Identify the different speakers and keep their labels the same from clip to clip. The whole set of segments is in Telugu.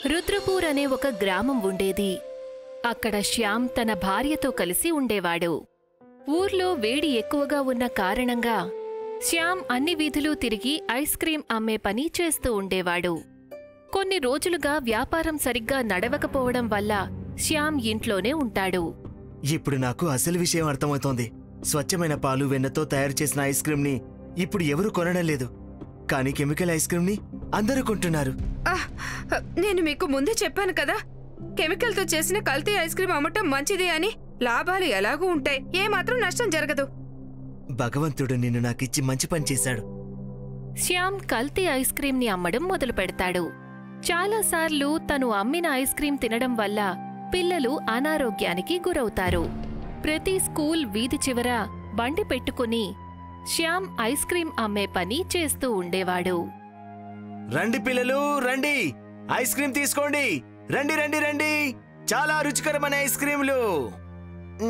Speaker 1: రుద్రపూర్ అనే ఒక గ్రామం ఉండేది. అక్కడ శ్యామ్ తన భార్యతో కలిసి ఉండేవాడు. ఊర్లో వేడి ఎక్కువగా ఉన్న కారణంగా శ్యామ్ అన్ని వీధులు తిరిగి ఐస్ క్రీం అమ్మే పని చేస్తూ ఉండేవాడు. కొన్ని రోజులుగా వ్యాపారం సరిగ్గా నడవకపోవడం వల్ల శ్యామ్ ఇంట్లోనే ఉంటాడు.
Speaker 2: ఇప్పుడు నాకు అసలు విషయం అర్థమవుతోంది. స్వచ్ఛమైన పాలు వెన్నతో తయారు చేసిన ఐస్ క్రీంని ఇప్పుడు ఎవరూ కొనడం లేదు, కానీ కెమికల్ ఐస్ క్రీంని అందరూ కొంటున్నారు.
Speaker 3: నేను మీకు ముందే చెప్పాను కదా, కెమికల్తో చేసిన కల్తీ ఐస్ క్రీం అమ్మటం మంచిది అని. లాభాలు ఎలాగూ ఉంటాయి, ఏమాత్రం నష్టం జరగదు.
Speaker 2: భగవంతుడు నిన్ను నాకిచ్చి మంచి పని చేశాడు.
Speaker 1: శ్యామ్ కల్తీ ఐస్ క్రీంని అమ్మడం మొదలు పెడతాడు. చాలాసార్లు తను అమ్మిన ఐస్ క్రీం తినడం వల్ల పిల్లలు అనారోగ్యానికి గురవుతారు. ప్రతి స్కూల్ వీధి చివర బండి పెట్టుకుని శ్యామ్ ఐస్ క్రీం అమ్మే పని చేస్తూ ఉండేవాడు.
Speaker 2: రండి పిల్లలు, రండి, ఐస్ క్రీం తీసుకోండి, రండి రండి రండి, చాలా రుచికరమైన ఐస్ క్రీంలు.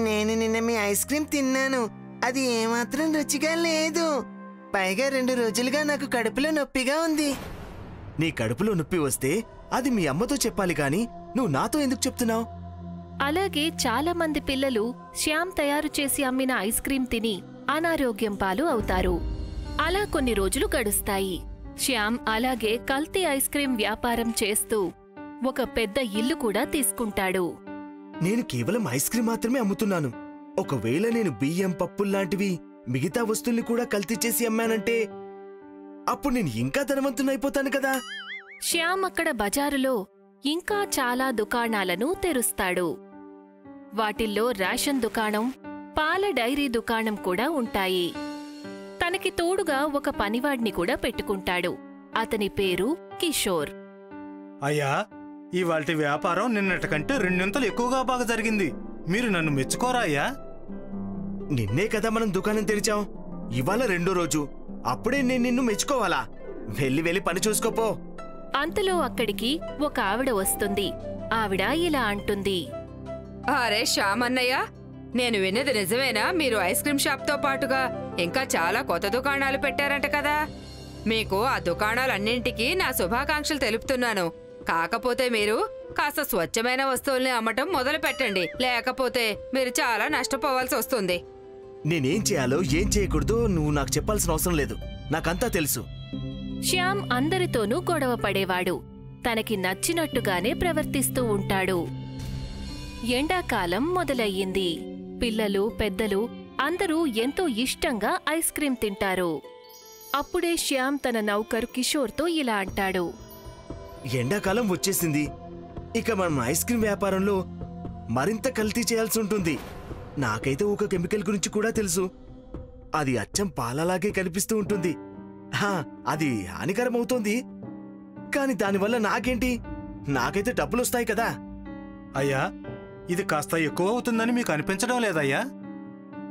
Speaker 2: నేను నిన్న మీ ఐస్ క్రీం తిన్నాను, అది ఏమాత్రం రుచిగా లేదు. పైగా 2 రోజులుగా నాకు కడుపులో నొప్పిగా ఉంది. నీ కడుపులో నొప్పి వస్తే అది మీ అమ్మతో చెప్పాలి గాని నువ్వు నాతో ఎందుకు చెప్తున్నావు?
Speaker 1: అలాగే చాలా మంది పిల్లలు శ్యామ్ తయారు చేసి అమ్మిన ఐస్ క్రీం తిని అనారోగ్యం పాలు అవుతారు. అలా కొన్ని రోజులు గడుస్తాయి. శ్యామ్ అలాగే కల్తీ ఐస్ క్రీం వ్యాపారం చేస్తూ ఒక పెద్ద ఇల్లు కూడా తీసుకుంటాడు.
Speaker 2: నేను కేవలం ఐస్ క్రీం మాత్రమే అమ్ముతున్నాను. ఒకవేళ నేను బియ్యం, పప్పుల్లాంటివి మిగతా వస్తువుల్ని కూడా కల్తీ చేసి అమ్మానంటే అప్పుడు నేను ఇంకా ధనవంతునైపోతాను కదా.
Speaker 1: శ్యామ్ అక్కడ బజారులో ఇంకా చాలా దుకాణాలను తెరుస్తాడు. వాటిల్లో రేషన్ దుకాణం, పాల డైరీ దుకాణం కూడా ఉంటాయి. తనకి తోడుగా ఒక పనివాడిని కూడా పెట్టుకుంటాడు. అతని పేరు కిషోర్.
Speaker 4: అయ్యా, ఇవాల్టి వ్యాపారం నిన్నటికంటే 2 ఎక్కువగా బాగా జరిగింది. మీరు నన్ను మెచ్చుకోరా అయ్యా?
Speaker 2: నిన్నే కదా మనం దుకాణం తెరిచాం, ఇవాళ 2వ రోజు, అప్పుడే నేను నిన్ను మెచ్చుకోవాలా? వెళ్ళి పని చూసుకోపో.
Speaker 1: అంతలో అక్కడికి ఒక ఆవిడ వస్తుంది. ఆవిడ ఇలా అంటుంది,
Speaker 3: అరే శ్యామ్ అన్నయ్య, నేను విన్నది నిజమేనా? మీరు ఐస్ క్రీం షాప్తో పాటుగా ఇంకా చాలా కొత్త దుకాణాలు పెట్టారంట కదా. మీకు ఆ దుకాణాలన్నింటికీ నా శుభాకాంక్షలు తెలుపుతున్నాను. కాకపోతే మీరు కాస్త స్వచ్ఛమైన వస్తువుల్ని అమ్మటం మొదలు పెట్టండి, లేకపోతే మీరు చాలా నష్టపోవాల్సి వస్తుంది.
Speaker 2: నేనేం చేయాలో ఏం చేయకూడదో నువ్వు నాకు చెప్పాల్సిన అవసరం లేదు, నాకంతా తెలుసు.
Speaker 1: శ్యామ్ అందరితోనూ గొడవ పడేవాడు. తనకి నచ్చినట్టుగానే ప్రవర్తిస్తూ ఉంటాడు. ఎండాకాలం మొదలయ్యింది. పిల్లలు, పెద్దలు అందరూ ఎంతో ఇష్టంగా ఐస్ క్రీం తింటారు. అప్పుడే శ్యామ్ తన నౌకరు కిషోర్తో ఇలా అంటాడు,
Speaker 2: ఎండాకాలం వచ్చేసింది, ఇక మనం ఐస్ క్రీం వ్యాపారంలో మరింత కల్తీ చేయాల్సి ఉంటుంది. నాకైతే ఒక కెమికల్ గురించి కూడా తెలుసు. అది అచ్చం పాలలాగే కనిపిస్తూ ఉంటుంది. అది హానికరమవుతోంది, కాని దానివల్ల నాకేంటి? నాకైతే డబ్బులొస్తాయి కదా.
Speaker 4: అయ్యా, ఇది కాస్త ఎక్కువ అవుతుందని మీకు అనిపించడం లేదయ్యా?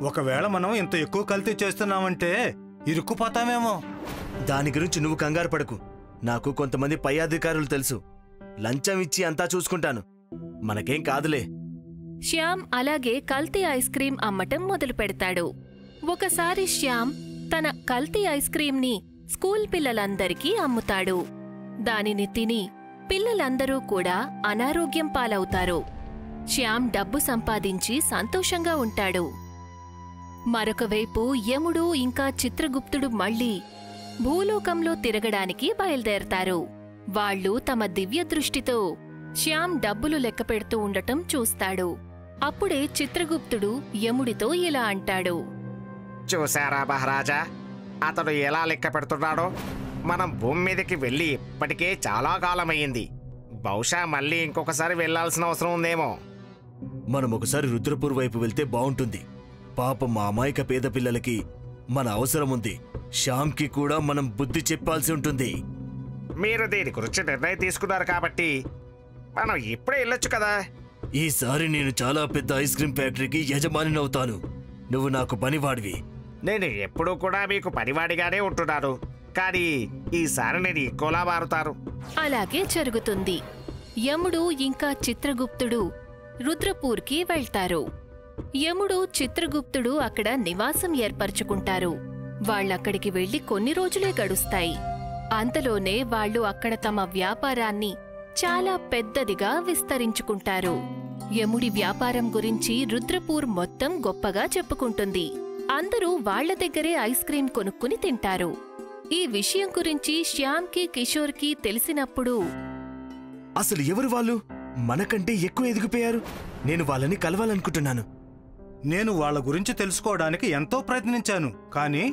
Speaker 4: ఒకవేళ మనం ఇంత ఎక్కువ కల్తీ చేస్తున్నామంటే ఇరుక్కుపోతామేమో.
Speaker 2: దాని గురించి నువ్వు కంగారు పడకు. నాకు కొంతమంది పై అధికారులు తెలుసు. లంచం ఇచ్చి అంతా చూసుకుంటాను, మనకేం కాదులే.
Speaker 1: శ్యామ్ అలాగే కల్తీ ఐస్ క్రీం అమ్మటం మొదలు పెడతాడు. ఒకసారి శ్యామ్ తన కల్తీ ఐస్ క్రీంని స్కూల్ పిల్లలందరికీ అమ్ముతాడు. దానిని తిని పిల్లలందరూ కూడా అనారోగ్యం పాలవుతారు. శ్యామ్ డబ్బు సంపాదించి సంతోషంగా ఉంటాడు. మరొకవైపు యముడు ఇంకా చిత్రగుప్తుడు మళ్లీ భూలోకంలో తిరగడానికి బయల్దేరతారు. వాళ్లు తమ దివ్య దృష్టితో శ్యామ్ డబ్బులు లెక్కపెడుతూ ఉండటం చూస్తాడు. అప్పుడే చిత్రగుప్తుడు యముడితో ఇలా అంటాడు,
Speaker 5: చూశారా మహారాజా, అతడు ఎలా లెక్క పెడుతున్నాడో? మనం భూమి మీదకి వెళ్ళి ఇప్పటికే చాలా కాలమయ్యింది. బహుశా మళ్ళీ ఇంకొకసారి వెళ్లాల్సిన అవసరం ఉందేమో.
Speaker 2: మనం ఒకసారి రుద్రపూర్ వైపు వెళ్తే బావుంటుంది. పాపం మా అమాయక పేద పిల్లలకి మన అవసరం ఉంది. శ్యామ్కి కూడా మనం బుద్ధి చెప్పాల్సి ఉంటుంది.
Speaker 5: మీరు దీని గురించి నిర్ణయం తీసుకున్నారు కాబట్టి మనం ఇప్పుడే వెళ్ళొచ్చు కదా.
Speaker 2: ఈసారి నేను చాలా పెద్ద ఐస్ క్రీం ఫ్యాక్టరీకి యజమానినవుతాను. నువ్వు నాకు పనివాడివి.
Speaker 5: నేను ఎప్పుడూ కూడా మీకు పనివాడిగానే ఉంటున్నాను, కానీ ఈసారి నేను ఇంకోలా మారుతాను.
Speaker 1: అలాగే జరుగుతుంది. యముడు ఇంకా చిత్రగుప్తుడు రుద్రపూర్కి వెళ్తారు. యముడు, చిత్రగుప్తుడు అక్కడ నివాసం ఏర్పరచుకుంటారు. వాళ్ళక్కడికి వెళ్లి కొన్ని రోజులే గడుస్తాయి. అంతలోనే వాళ్లు అక్కడ తమ వ్యాపారాన్ని చాలా పెద్దదిగా విస్తరించుకుంటారు. యముడి వ్యాపారం గురించి రుద్రపూర్ మొత్తం గొప్పగా చెప్పుకుంటుంది. అందరూ వాళ్ల దగ్గరే ఐస్ క్రీం కొనుక్కుని తింటారు. ఈ విషయం గురించి శ్యామ్కి కిషోర్కి తెలిసినప్పుడు
Speaker 2: అసలు ఎవరు వాళ్ళు? మనకంటే ఎక్కువ ఎదిగిపోయారు. నేను వాళ్ళని కలవాలనుకుంటున్నాను.
Speaker 4: నేను వాళ్ళ గురించి తెలుసుకోవడానికి ఎంతో ప్రయత్నించాను, కానీ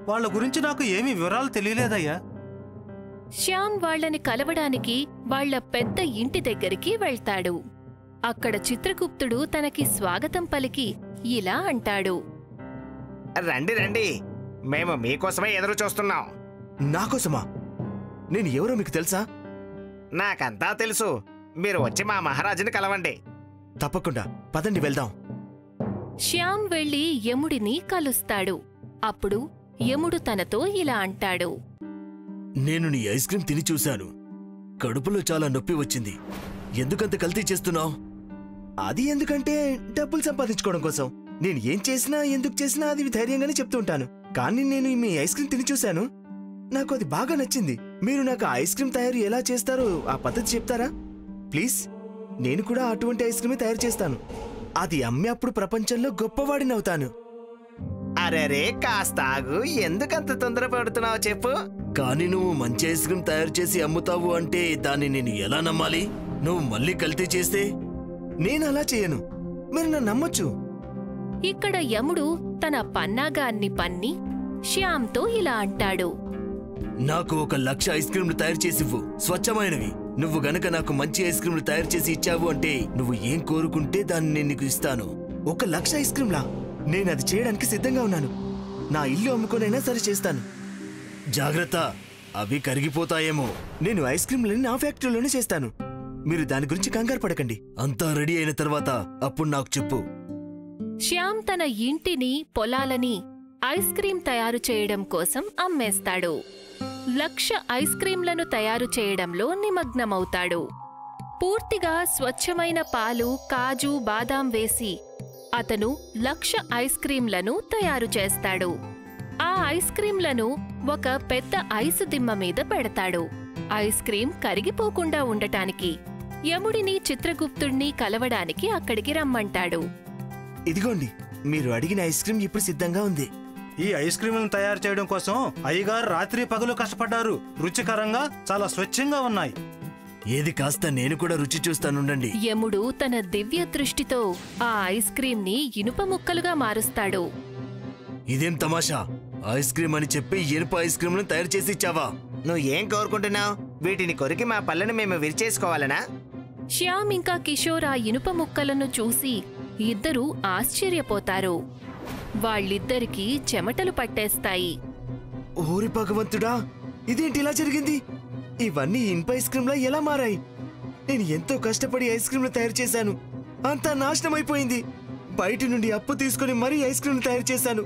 Speaker 4: వాళ్ళ గురించి నాకు ఏమీ వివరాలు తెలియలేదయ్యా.
Speaker 1: శ్యామ్ వాళ్లని కలవడానికి వాళ్ల పెద్ద ఇంటి దగ్గరికి వెళ్తాడు. అక్కడ చిత్రగుప్తుడు తనకి స్వాగతం పలికి ఇలా అంటాడు.
Speaker 5: రండి రండి, మేము మీకోసమే ఎదురు చూస్తున్నాం.
Speaker 2: నాకోసమా? నేను ఎవరో మీకు తెలుసా?
Speaker 5: నాకంతా తెలుసు. మీరు వచ్చి మా మహారాజుని కలవండి.
Speaker 2: తప్పకుండా, పదండి వెళ్దాం.
Speaker 1: శ్యామ్ వెళ్లి యముడిని కలుస్తాడు. అప్పుడు యముడు తనతో ఇలా అంటాడు.
Speaker 2: నేను నీ ఐస్ క్రీం తిని చూశాను. కడుపులో చాలా నొప్పి వచ్చింది. ఎందుకంత కల్తీ చేస్తున్నావు? అది ఎందుకంటే డబ్బులు సంపాదించుకోవడం కోసం. నేను ఏం చేసినా ఎందుకు చేసినా అది ధైర్యంగానే చెప్తుంటాను. కానీ నేను మీ ఐస్ క్రీం తిని చూశాను. నాకు అది బాగా నచ్చింది. మీరు నాకు ఐస్ క్రీం తయారు ఎలా చేస్తారో ఆ పద్ధతి చెప్తారా ప్లీజ్? నేను కూడా అటువంటి ఐస్ క్రీమే తయారు చేస్తాను. అది అమ్మే అప్పుడు ప్రపంచంలో గొప్పవాడినవుతాను.
Speaker 5: అరెరే, కాస్త ఆగు. ఎందుకంత తొందరపడుతున్నావు చెప్పు.
Speaker 2: కానీ నువ్వు మంచి ఐస్ క్రీం తయారు చేసి అమ్ముతావు అంటే దాన్ని నేను ఎలా నమ్మాలి? నువ్వు మళ్ళీ కల్తీ చేస్తే? నేను అలా చేయను. మీరు నన్ను నమ్మొచ్చు.
Speaker 1: ఇక్కడ యముడు తన పన్నాగాన్ని పన్ని శ్యామ్తో ఇలా అంటాడు.
Speaker 2: నాకు 1,00,000 ఐస్ క్రీంలు తయారు చేసివ్వు, స్వచ్ఛమైనవి. నువ్వు గనక నాకు మంచి ఐస్ క్రీంలు తయారు చేసి ఇచ్చావు అంటే నువ్వు ఏం కోరుకుంటే దాన్ని నేను నీకు ఇస్తాను. 1,00,000 ఐస్ క్రీంలా? నేను అది చేయడానికి సిద్ధంగా ఉన్నాను. నా ఇల్లు అమ్ముకోనైనా సరే చేస్తాను. జాగ్రత్త, అవి కరిగిపోతాయేమో. నేను ఐస్ క్రీంలని నా ఫ్యాక్టరీలోనే చేస్తాను. మీరు దాని గురించి కంగారు పడకండి. అంతా రెడీ అయిన తర్వాత అప్పుడు నాకు చెప్పు.
Speaker 1: శ్యామ్ తన ఇంటిని, పొలాలని ఐస్ క్రీం తయారు చేయడం కోసం అమ్మేస్తాడు. 1,00,000 ఐస్ క్రీంలను తయారు చేయడంలో నిమగ్నమవుతాడు. పూర్తిగా స్వచ్ఛమైన పాలు, కాజు, బాదాం వేసి అతను 1,00,000 ఐస్ క్రీంలను తయారు చేస్తాడు. ఆ ఐస్ క్రీంలను ఒక పెద్ద ఐసు దిమ్మ మీద పెడతాడు. ఐస్ క్రీం కరిగిపోకుండా ఉండటానికి యముడిని, చిత్రగుప్తుణ్ణి కలవడానికి అక్కడికి రమ్మంటాడు.
Speaker 2: ఇదిగోండి, మీరు అడిగిన ఐస్ క్రీం ఇప్పుడు సిద్ధంగా ఉంది.
Speaker 4: ఈ ఐస్ క్రీములను తయారు చేయడం కోసం అయ్యగారు రాత్రి పగలు కష్టపడ్డారు. రుచికరంగా, చాలా స్వచ్ఛంగా ఉన్నాయి.
Speaker 2: ఏది కాస్త నేను కూడా రుచి చూస్తానుండండి.
Speaker 1: యముడు తన దివ్య దృష్టితో ఆ ఐస్ క్రీంని ఇనుప ముక్కలుగా మారుస్తాడు.
Speaker 2: ఇదేం తమాషా? ఐస్ క్రీం అని చెప్పి ఇనుప ఐస్ క్రీంలను తయారు చేసి ఇచ్చావా?
Speaker 5: నువ్వు ఏం కోరుకుంటున్నావు? వీటిని కొరికి మా పళ్ళను మేము విరిచేసుకోవాలనా?
Speaker 1: శ్యామ్ ఇంకా కిషోర్ ఆ ఇనుప ముక్కలను చూసి ఇద్దరూ ఆశ్చర్యపోతారు. వాళ్ళిద్దరికీ చెమటలు పట్టేస్తాయి.
Speaker 2: ఓరి భగవంతుడా, ఇదేంటి ఇలా జరిగింది? ఇవన్నీ ఇనుప ఐస్ క్రీంలా ఎలా మారాయి? నేను ఎంతో కష్టపడి ఐస్ క్రీంలు తయారు చేశాను. అంతా నాశనమైపోయింది. బయటి నుండి అప్పు తీసుకుని మరీ ఐస్ క్రీంలు తయారు చేశాను.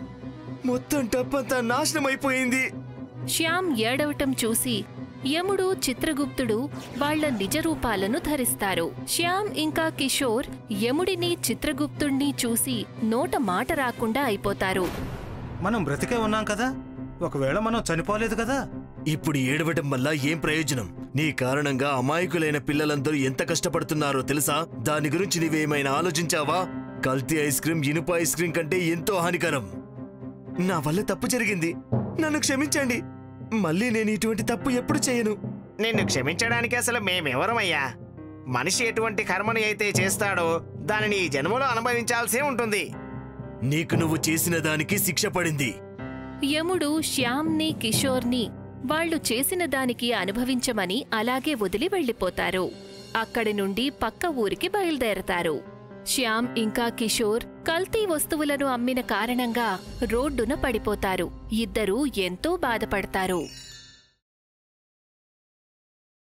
Speaker 2: మొత్తం డబ్బంతా నాశనమైపోయింది.
Speaker 1: శ్యామ్ ఏడవటం చూసి యముడు, చిత్రగుప్తుడు వాళ్ల నిజరూపాలను ధరిస్తారు. శ్యామ్ ఇంకా కిషోర్ యముడిని, చిత్రగుప్తుణ్ణి చూసి నోట మాట రాకుండా అయిపోతారు.
Speaker 4: మనం బ్రతికే ఉన్నాం కదా, ఒకవేళ మనం చనిపోలేదు కదా.
Speaker 2: ఇప్పుడు ఏడవటం వల్ల ఏం ప్రయోజనం? నీ కారణంగా అమాయకులైన పిల్లలందరూ ఎంత కష్టపడుతున్నారో తెలుసా? దాని గురించి నీవేమైనా ఆలోచించావా? కల్తీ ఐస్ క్రీం ఇనుప ఐస్ క్రీం కంటే ఎంతో హానికరం. నా వల్ల తప్పు జరిగింది, నన్ను క్షమించండి. మళ్ళీ నేను ఇటువంటి తప్పు ఎప్పుడు చేయను.
Speaker 5: నిన్ను క్షమించడానికి అసలు మేమెవరమయ్యా? మనిషి ఎటువంటి కర్మని అయితే చేస్తాడో దానిని ఈ జన్మలో అనుభవించాల్సే ఉంటుంది.
Speaker 2: నీకు నువ్వు చేసిన దానికి శిక్ష పడింది.
Speaker 1: యముడు శ్యామ్ని, కిషోర్ని వాళ్లు చేసిన దానికి అనుభవించమని అలాగే వదిలి వెళ్లిపోతారు. అక్కడి నుండి పక్క ఊరికి బయలుదేరతారు. శ్యామ్ ఇంకా కిషోర్ కల్తీ వస్తువులను అమ్మిన కారణంగా రోడ్డున పడిపోతారు. ఇద్దరూ ఎంతో బాధపడతారు.